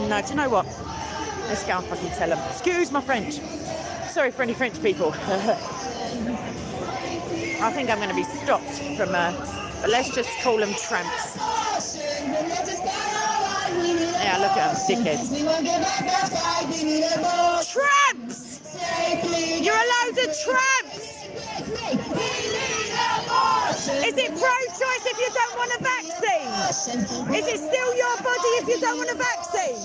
No, do you know what? Let's go and fucking tell them. Excuse my French. Sorry for any French people. I think I'm going to be stopped from, but let's just call them tramps. Yeah, look at them, dickheads. Tramps! You're a load of tramps! Is it pro-choice if you don't want a vaccine? Is it still your body if you don't want a vaccine?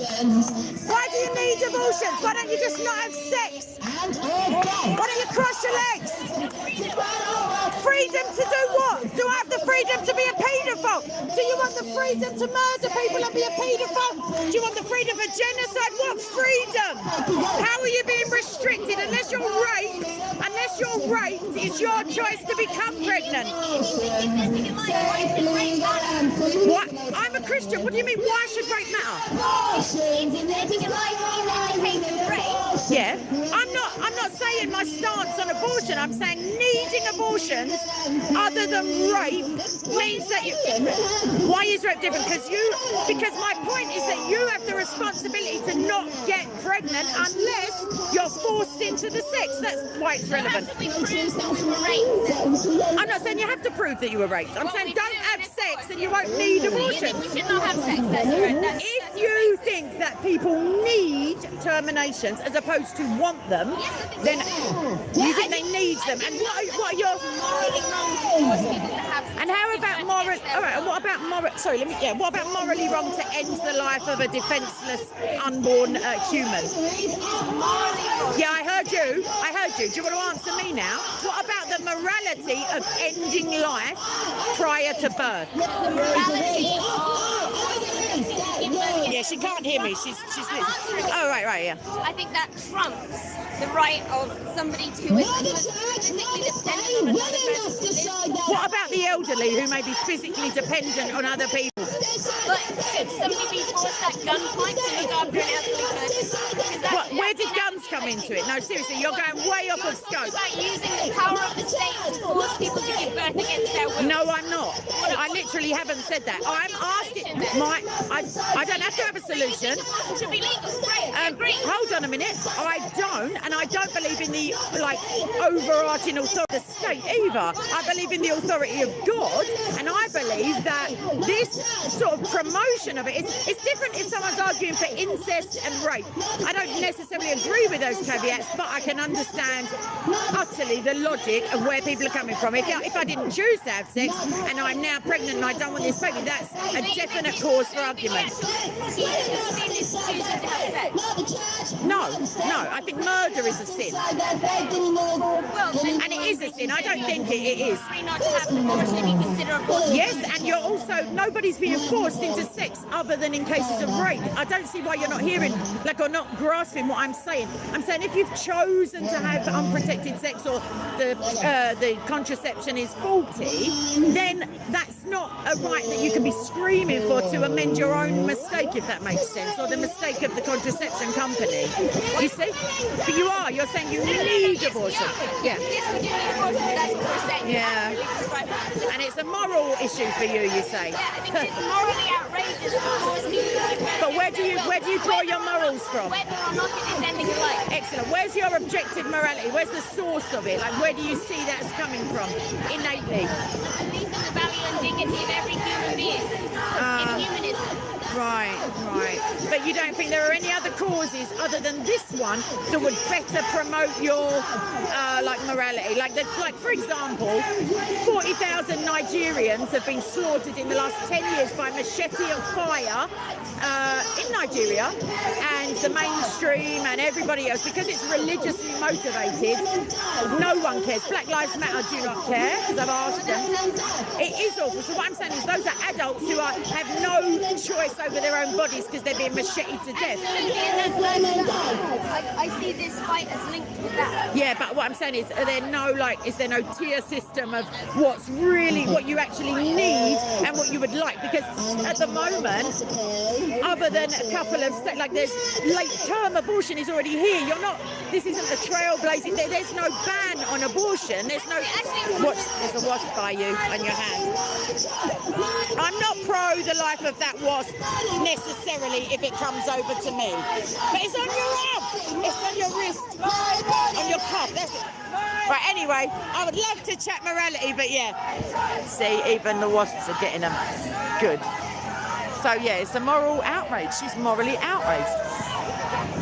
Why do you need abortions? Why don't you just not have sex? Why don't you cross your legs? Freedom to do what? Do I have the freedom to be a paedophile? Do you want the freedom to murder people and be a paedophile? Do you want the freedom for genocide? What freedom? How are you being restricted? Unless you're raped, it's your choice to become pregnant. What? I'm a Christian. What do you mean? Why should rape matter? Yeah. I'm not saying my stance on abortion. I'm saying needing abortions other than rape means that you... Why is rape different? Because my point is that you have the responsibility to not get pregnant unless you're forced into the sex. That's why it's relevant. I'm not saying you have to prove that you were raped. I'm saying don't have sex and you won't need abortion. We should not have sex. If you think that people need terminations as opposed to want them, then you think they need them. And what are your... And how about moral? All right. And what about moral? Sorry. What about morally wrong to end the life of a defenseless unborn human? Yeah, I heard you. Do you want to answer me now? What about the morality of ending life prior to birth? Yeah, she can't hear me. She's listening. Oh, right, yeah. I think that trumps the right of somebody to physically dependent on another person. What about the elderly who may be physically dependent on other people? But should somebody be forced at gunpoint to look after an elderly person? Where did guns come into it? No, seriously, you're going way off of scope. About using the power of the state to force people to give birth against their will. No, I'm not. I literally haven't said that. I'm asking I don't have to have a solution. It should be legal. Great. Hold on a minute. I don't believe in the overarching authority of the state either. I believe in the authority of God, and I believe that this sort of promotion of it's different if someone's arguing for incest and rape. I don't necessarily agree with those caveats, but I can understand utterly the logic of where people are coming from. If I didn't choose to have sex and I'm now pregnant and I don't want this baby, that's a definite cause for argument. No, I think murder is a sin. And it is a sin. I don't think it is. Yes, and you're also, nobody's being forced into sex other than in cases of rape. I don't see why you're not hearing, or not grasping what I'm saying. I'm saying if you've chosen to have unprotected sex or the contraception is faulty, then that's not a right that you can be screaming for to amend your own mistake, if that makes sense, or the mistake of the contraception company. You see? But you're saying you need abortion. Yeah. Yeah. And it's a moral issue for you, you say. Yeah, I think it's morally outrageous to force people to give birth. But where do you draw your morals from? Whether or not it is ending life. Excellent. Where's your objective morality? Where's the source of it? Where do you see that's coming from innately? I believe in the value and dignity of every human being. In humanism. Right. But you don't think there are any other causes other than this one that would better promote your morality? For example, 40,000 Nigerians have been slaughtered in the last 10 years by machete of fire in Nigeria, and the mainstream and everybody else, because it's religiously motivated. No one cares. Black Lives Matter do not care, because I've asked them. It is awful. So what I'm saying is those are adults who have no choice over their own bodies because they're being macheted to death. I see this fight as linked with that. Yeah, but what I'm saying is is there no tier system of what you actually need and what you would like? Because at the moment, other than a couple of like there's late term abortion is already here. You're not. This isn't a trailblazing. There's no ban on abortion. There's no. Watch. There's a wasp by you on your hand. I'm not pro the life of that wasp necessarily if it comes over to me, but it's on your arm. It's on your wrist, on your cuff. That's it. Right, anyway, I would love to chat morality, but yeah. See, even the wasps are getting them. Good. So yeah, it's a moral outrage. She's morally outraged.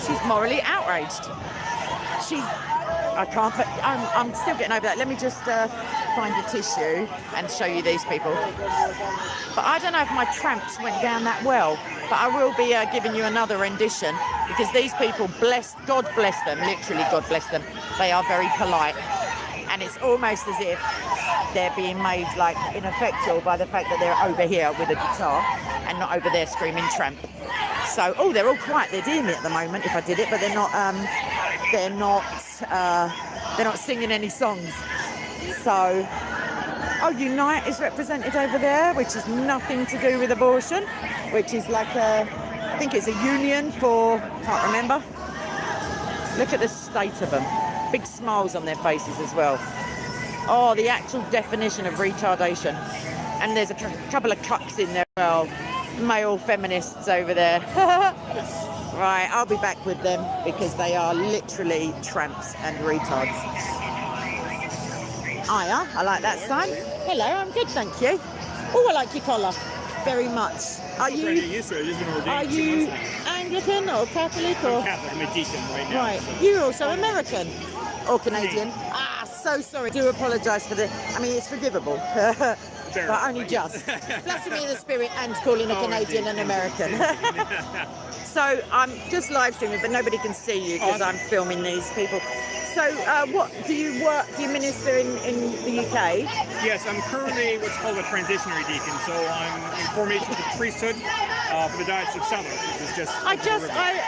She's morally outraged. I can't put, I'm still getting over that. Let me just find a tissue and show you these people. But I don't know if my tramps went down that well, but I will be giving you another rendition because these people, God bless them, literally God bless them. They are very polite. And it's almost as if they're being made like ineffectual by the fact that they're over here with a guitar and not over there screaming tramp. So, oh, they're all quiet. They'd hear me at the moment if I did it, but they're not singing any songs. So, oh, Unite is represented over there, which is nothing to do with abortion, which is like I think it's a union for, can't remember. Look at the state of them. Big smiles on their faces as well. Oh, the actual definition of retardation. And there's a couple of cucks in there as well. Male feminists over there. Right, I'll be back with them because they are literally tramps and retards. Hiya, I like that sign. Hello, I'm good, thank you. Oh, I like your collar very much. Are you Anglican or Catholic or? I'm Catholic. I'm a deacon right now. Right, you're also American or Canadian. Ah, so sorry. I do apologise for the. I mean, it's forgivable. But only just. Blasphemy of the spirit and calling a Canadian an American. So I'm just live streaming, but nobody can see you because I'm filming these people. So what do you work? Do you minister in the UK? Yes, I'm currently what's called a transitionary deacon. So I'm in formation of the priesthood for the Diocese of Southwark, which is just. I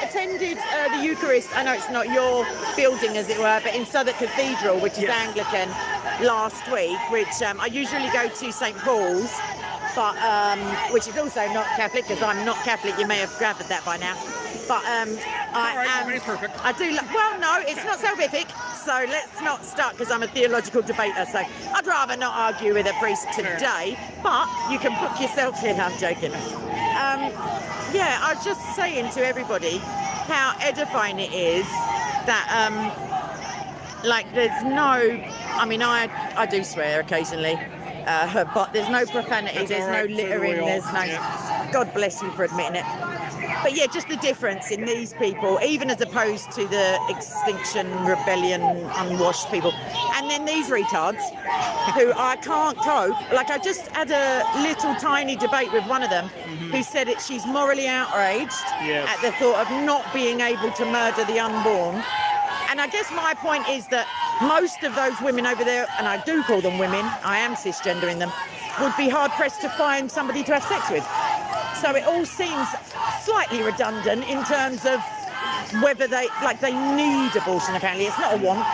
attended the Eucharist. I know it's not your building, as it were, but in Southwark Cathedral, which is Anglican, last week. Which I usually go to St Paul's, but which is also not Catholic because I'm not Catholic. You may have gathered that by now. But It's perfect. I do. Well, no, it's not salvific. So let's not start because I'm a theological debater. So I'd rather not argue with a priest today. But you can book yourself in. I'm joking. Yeah, I was just saying to everybody how edifying it is that like there's no. I mean, I do swear occasionally. But there's no profanity, there's no littering, there's no. God bless you for admitting it. But yeah, just the difference in these people, even as opposed to the Extinction Rebellion unwashed people. And then these retards, who I can't cope. Like I just had a little tiny debate with one of them who said that she's morally outraged at the thought of not being able to murder the unborn. And I guess my point is that most of those women over there, and I do call them women, I am cisgendering them, would be hard-pressed to find somebody to have sex with. So it all seems slightly redundant in terms of whether they need abortion, apparently. It's not a want.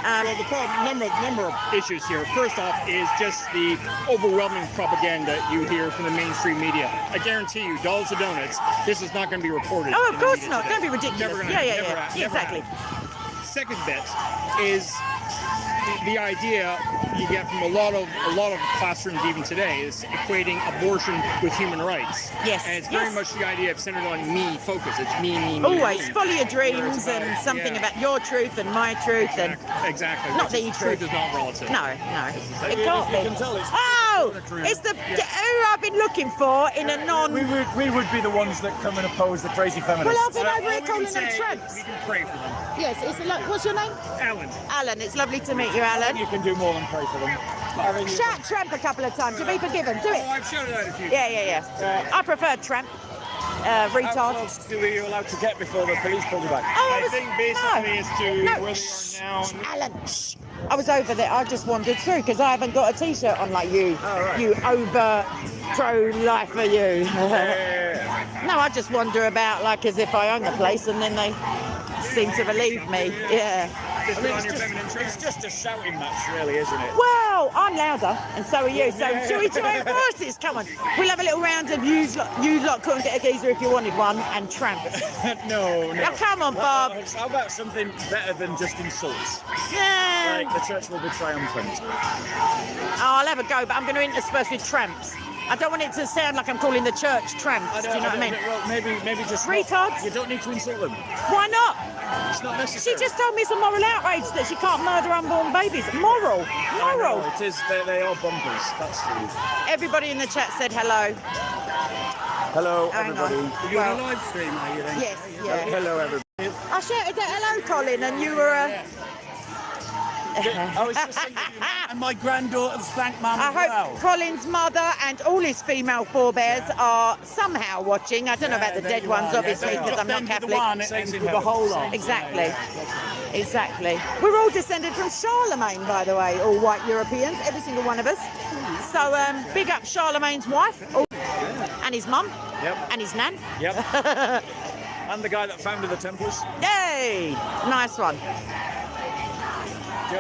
Well, the problem, number of issues here. First off is just the overwhelming propaganda you hear from the mainstream media. I guarantee you, dollars to donuts, this is not going to be reported. Oh, of course not. Don't be ridiculous. Yeah, exactly. Second bit is the idea you get from a lot of classrooms even today is equating abortion with human rights. Yes. And it's very much the idea of centered on me focus. It's me. Always follow your dreams and something about your truth and my truth and exactly. Not the truth. Truth is not relative. No. It can't be. It's the who I've been looking for in a non. We would be the ones that come and oppose the crazy feminists. Well, I've been over here calling them tramps. We can pray for them. Yes, what's your name? Alan. Alan, it's lovely to meet you, Alan. You can do more than pray for them. Shout tramp a couple of times, you'll be forgiven. Do it. Oh, I've shouted at a few. Yeah. I prefer tramp. Retard. How close were you allowed to get before the police pulled you back? I think basically it's to where they are now. Alan, shh. I was over there. I just wandered through because I haven't got a T-shirt on like you. Oh, right. You over pro-lifer, you. No, I just wander about like as if I own the place, and then they seem to believe me. Yeah. Just put on your feminine it's trainers. just a shouting match, really, isn't it? Well, I'm louder, and so are you. So shall we join forces? Come on. We'll have a little round of you lot couldn't get a geezer if you wanted one, and tramps. No. Oh, come on, Bob. How about something better than just insults? Yeah. Like, the church will be triumphant. Oh, I'll have a go, but I'm going to intersperse with tramps. I don't want it to sound like I'm calling the church tramps. Do you know what I mean? Well, maybe just Retards? You don't need to insult them. Why not? It's not necessary. She just told me it's a moral outrage that she can't murder unborn babies. Moral. I know, it is. They are bumpers. That's true. Everybody in the chat said hello. Hello, Hang on. everybody. You're Well, on a live stream, are you then? yes, yeah. Hello, everybody. I shouted out hello, Colin, and you were. I was just thinking, And my granddaughters thank Mum I as hope well. Colin's mother and all his female forebears are somehow watching. I don't know about the dead ones, obviously, because I'm not Catholic. The whole lot. Exactly. Exactly. We're all descended from Charlemagne, by the way, all white Europeans, every single one of us. So big up Charlemagne's wife and his mum and his nan. Yep. And the guy that founded the temples. Yay! Nice one.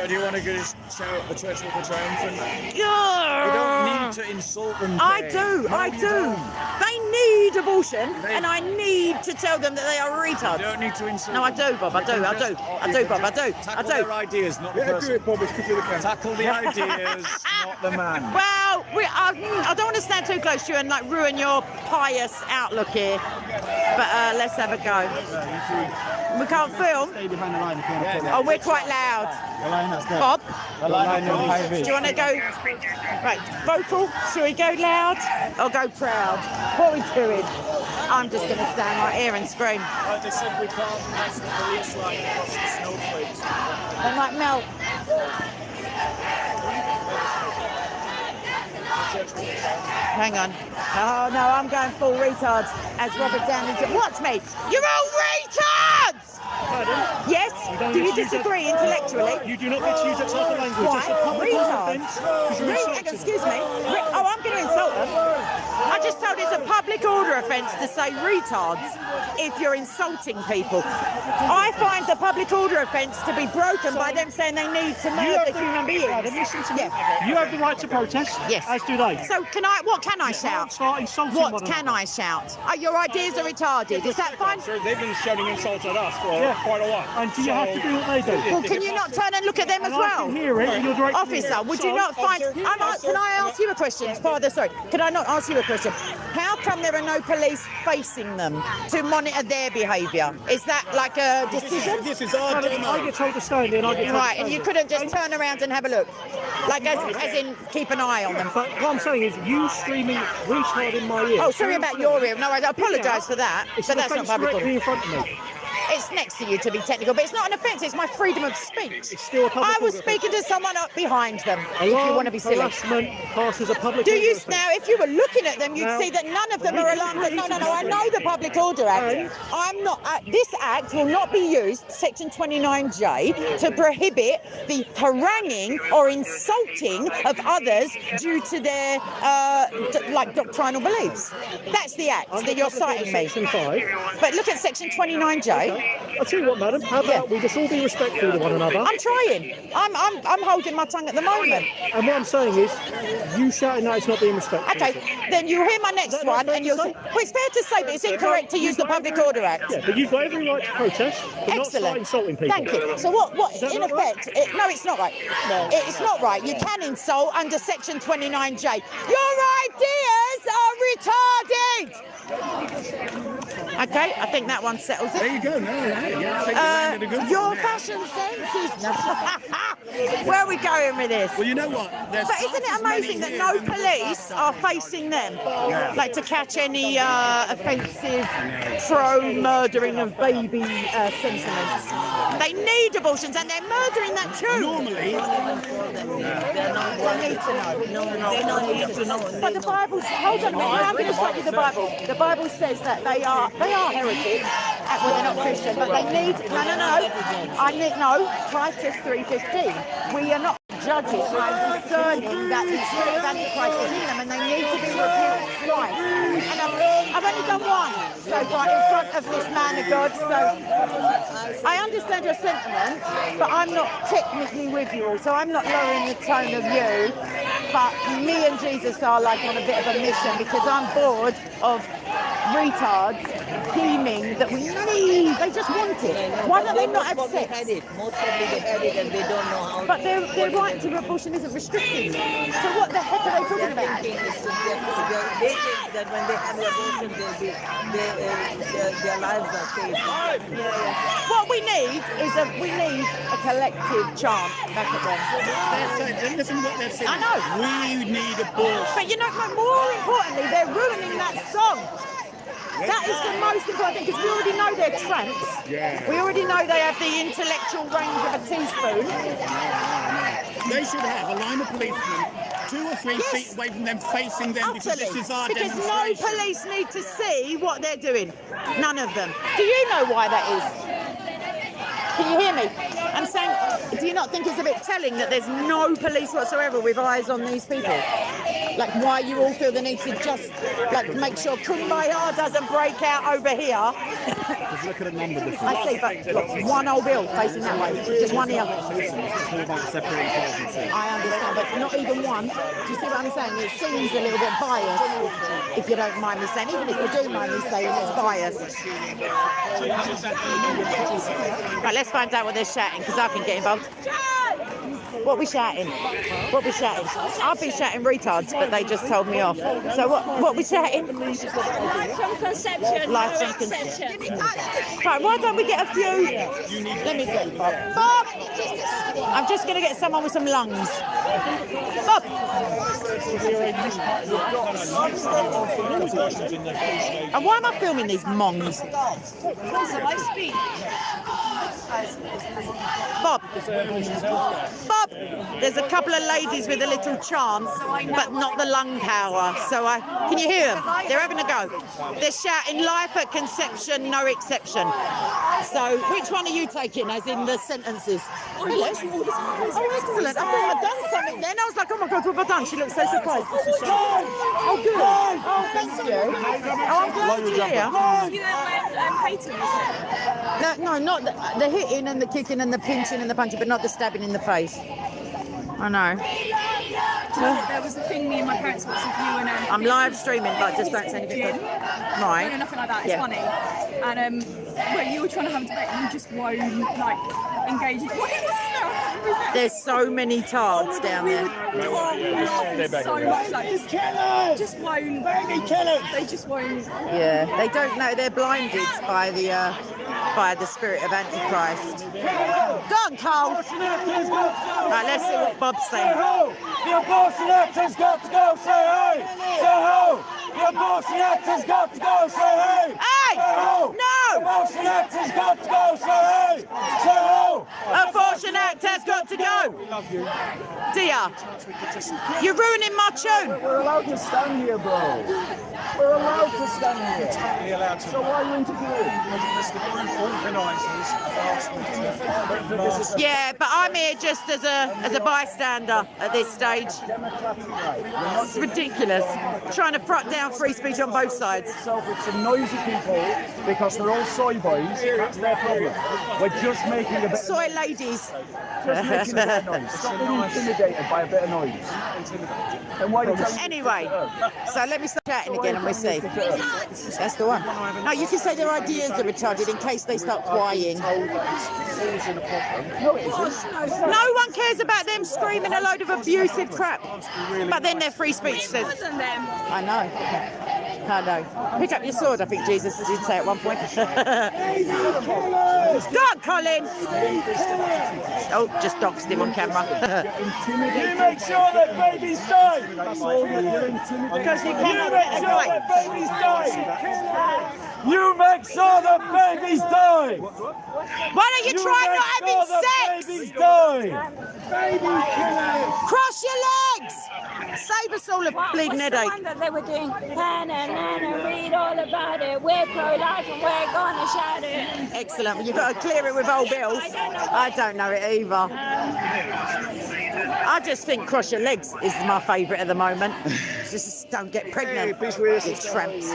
Do you want to go just shout the church will be triumphant? Yeah. You don't need to insult them. I Faye. do, No, I you do. don't. They need abortion, They- and I need to tell them that they are You retards. don't need to insult No, I them. do, Bob. I You do. can I just- do. I you do, can Bob. I just do. I Tackle do. their ideas, not the person. Bob. It's good for the camera. Tackle the ideas, not the man. Well, I don't want to stand too close to you and like ruin your pious outlook here, but let's have a go. We can't film. Oh, we're quite loud. Bob, do you want to go? Right, vocal. Shall we go loud or go proud? What are we doing? I'm just going to stand right here and scream. They said we can't pass the police line across the snowflakes. They might melt. Hang on. Oh no, I'm going full retards as Robert Downey Jr. Watch me. You're all retards! Yes? Do you disagree intellectually? You do not get to use that type of language. Why? That's a public offence. Excuse me. Oh, I'm going to insult them. I just told it's a public order offence to say retards if you're insulting people. I find the public order offence to be broken by them saying they need to murder human beings. Listen to me. Yeah. You have the right to protest. Yes. As do they. So what can I shout? Start insulting What one can another. I shout? Oh, your ideas are retarded. Is that fine? Sure, they've been shouting insults at us for quite a while. And do you have to do what they do? Well, can you not turn and look at them as And I well? can hear it, and you're directly Officer, would you not find... Can I ask you a question? Father, sorry. Can I not ask you a question? How come there are no police facing them to monitor their behaviour? Is that like a decision? This is our I get told to stand there, and I get told Right, to and you stand there. couldn't just turn around and have a look? Like as in keep an eye on them? But what I'm saying is, you screaming retard in my ear. Oh, sorry about your ear. No, I apologise for that. It's But an that's not offence public directly order. in front of me. It's next to you, to be technical, but it's not an offence. It's my freedom of speech. It's still a public I was order speaking to someone up behind them. If you Alarm, want to be silly. harassment passes a public Do order you offence. now? If you were looking at them, you'd Now, see that none of them we are can alarmed. agree No, to I know the Public Order Act. I'm not. This act will not be used, Section 29J, to prohibit the haranguing or insulting of others due to their doctrinal beliefs. That's the act that you're citing me. Section 5. But look at Section 29J. I'll tell you what, madam. How about we just all be respectful to one another? I'm trying. I'm holding my tongue at the moment. And what I'm saying is, you shouting that it's not being respectful. Okay, then you'll hear my next that not one, fair and to you'll say? say, well, it's fair to say, but it's incorrect to use the Public Order Act. Yeah, but you've got every right to protest, but not start Excellent. insulting people. Thank you. So what that in not right? effect, no, it's not right. It's not right. You can insult under Section 29J. Your ideas are retarded. Okay, I think that one settles it. There you go. No, yeah. Your fashion sense is... Where are we going with this? Well, you know what? There's But isn't it amazing that no police are facing them, like to catch any offensive pro-murdering of baby sentiments? They need abortions, and they're murdering that too. normally. They need to know. But the Bible, hold on a minute, I'm going to start with the Bible. The Bible says that they are heretics. Well, they're not Christian, but they need, Titus 3:15. We are not judges. I'm discerning that the spirit of Antichrist is in them, and they need to be rebuked twice, and I've only done one so far in front of this man of God. So I understand your sentiment, but I'm not technically with you all, so I'm not lowering the tone of you. But me and Jesus are like on a bit of a mission because I'm bored of retards deeming that we need. They just want it. Why don't they not have sex? Most probably they had it and they don't know how. But their right to abortion isn't restricted. So what the heck are they talking about? They think that when they have abortion, their lives are saved. What we need is a collective chant back at them. Listen to what they're saying. I know. We need abortion. But you know, more importantly, they're ruining that song. That is the most important thing because we already know they're tramps. Yeah. We already know they have the intellectual range of a teaspoon. They should have a line of policemen 2 or 3 feet away from them, facing them, because this is our because no demonstration. police need to see what they're doing. None of them. Do you know why that is? Can you hear me? I'm saying, do you not think it's a bit telling that there's no police whatsoever with eyes on these people? Like, why you all feel the need to just, like, make sure Kumbaya doesn't break out over here? Just look at the number. I see, but look, one old bill facing that way, just one here. It's all about separating cars and things. I understand, but not even one. Do you see what I'm saying? It seems a little bit biased, if you don't mind me saying. Even if you do mind me saying, it's biased. Right, let's find out what they're shouting, because I can get involved. What are we shouting? What are we shouting? I've been shouting retards, but they just told me off. So what are we shouting? Life from conception. Life from conception. Right, why don't we get a few? Let me see. Bob! I'm just going to get someone with some lungs. Bob! And why am I filming these mongs? Bob! Bob! There's a couple of ladies with a little chant, but not the lung power. So can you hear them? They're having a go. They're shouting life at conception, no exception. So which one are you taking, as in the sentences? Really? Oh, excellent. I thought I'd done something then. I was like, oh my God, what have I done? She looks so surprised. Oh, good. Oh, thank you. Oh, I'm glad you're here. You and Peyton, was it? No, not the hitting and the kicking and the pinching and the punching, but not the stabbing in the face. I know. There was a thing me and my parents watched with you and I'm live streaming, but just don't say anything. No, Right. nothing like that. It's Yeah. funny. And where you were trying to have a debate and you just won't like engage. What is this now? There's so many tards down there. So much like just won't. They just won't. Yeah, they don't know. They're blinded by the spirit of Antichrist. Go on, Cole. Right, let's see what Bob's saying. The abortion act has got to go, say hey! Say ho! The abortion act has got to go, say hey! Hey! Say ho! No! The abortion act has got to go, say hey! Say ho! Abortion Act has got to go. Dear, you're ruining my tune. We're allowed to stand here, bro. We're allowed to stand here. Totally allowed to. So why are you interviewing? Because the group organisers have asked me to. Yeah, but I'm here just as a bystander at this stage. It's ridiculous. Trying to front down free speech on both sides. With some noisy people because they're all soy boys. That's their problem. We're just making a bit. Soy ladies. Just making a bit of noise. Stop being intimidated by a bit of noise. And why don't you Anyway, so let me start chatting again and we'll see. That's the one. No, you can say their ideas are retarded in case they start crying. No one cares about them screaming a load of abusive crap. But then their free speech says... I know. Pick up your sword, I think Jesus did say at one point. Go on, Colin! Oh, just doxed him on camera. You make sure that babies die! Because you cannot Babies die! You make sure that babies die! Why don't you try not having sex? Babies die! Cross your legs! Save us all a bleeding headache. One that they were doing, read all about it. We're pro-life and we're gonna shout it. Excellent. Well, you've got to clear it with old Bill. I don't know it either. I just think Cross Your Legs is my favourite at the moment. just don't get pregnant. You tramps.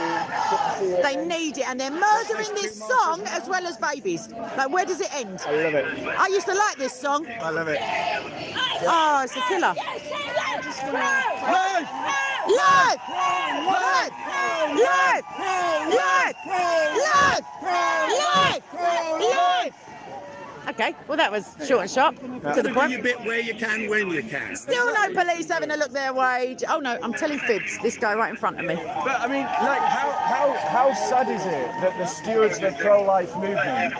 They need it, and they're murdering this song as well as babies. Like, where does it end? I love it. I used to like this song. I love it. Oh, it's a killer. Live! Live! Live! Live! Live! Live! Live! Live! Okay, well that was short and sharp, to the Do point. your bit where you can, when you can. Still no police having a look their way. Oh no, I'm telling fibs. This guy right in front of me. But I mean, like, how sad is it that the stewards of the pro-life movement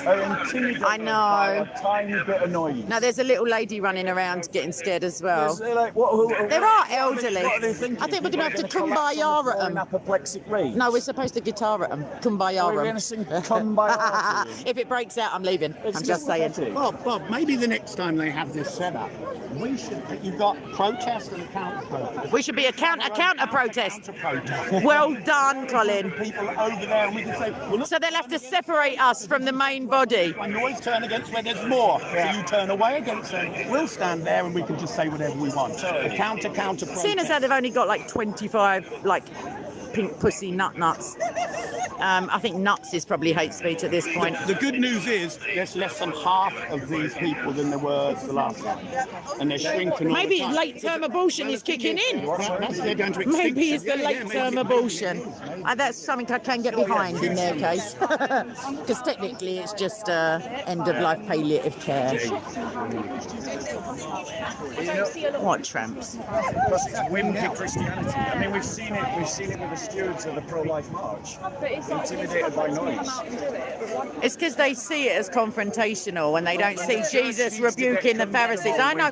are intimidated I know. by a tiny bit of noise? Now there's a little lady running around getting scared as well. They're like, There are elderly. What are they thinking? I think we're going to have to People are gonna collapse on the kumbaya floor at in them. apoplectic rage. No, we're supposed to guitar at them. Kumbaya We're going them. to sing Kumbaya. If it breaks out, I'm leaving. It's I'm just saying. pathetic. Bob, maybe the next time they have this set up, we should. You've got protest and counter protest. We should be a counter protest. Protest. Well done, Colin. People over there, and we can say, well, look, So they'll have to separate us from the main body. when you always turn against where there's more. So you turn away against them. We'll stand there and we can just say whatever we want. A counter protest. Seeing as how they've only got like 25 like pink pussy nuts. I think nuts is probably hate speech at this point. The good news is there's less than half of these people than there were the last one. And they're shrinking all Maybe the time. late-term abortion is kicking in. They're going to extinction. Maybe it's the Yeah, late-term maybe. abortion. That's something I can get behind in their case. Because technically it's just end-of-life palliative care. What tramps? Plus it's wimpy Christianity. I mean, we've seen it with the stewards of the pro-life march. Intimidated by noise. It's because they see it as confrontational and they don't see Jesus rebuking the Pharisees. I know.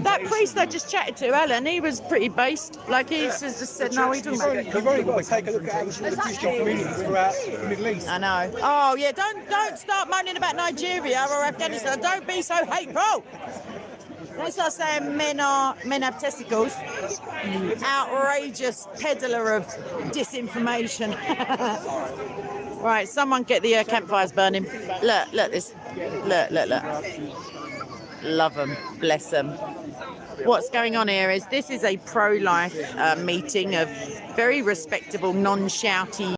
That priest I just chatted to, Alan, he was pretty based. Like, he just said, no, he doesn't. You've only got to take a look at actually the Christian communities throughout the Middle East. I know. Oh, yeah, don't start moaning about Nigeria or Afghanistan. Don't be so hateful. Don't start saying men have testicles. Outrageous peddler of disinformation. Right, someone get the campfires burning. Look this. Look. Love them, bless them. What's going on here is this is a pro-life meeting of very respectable, non-shouty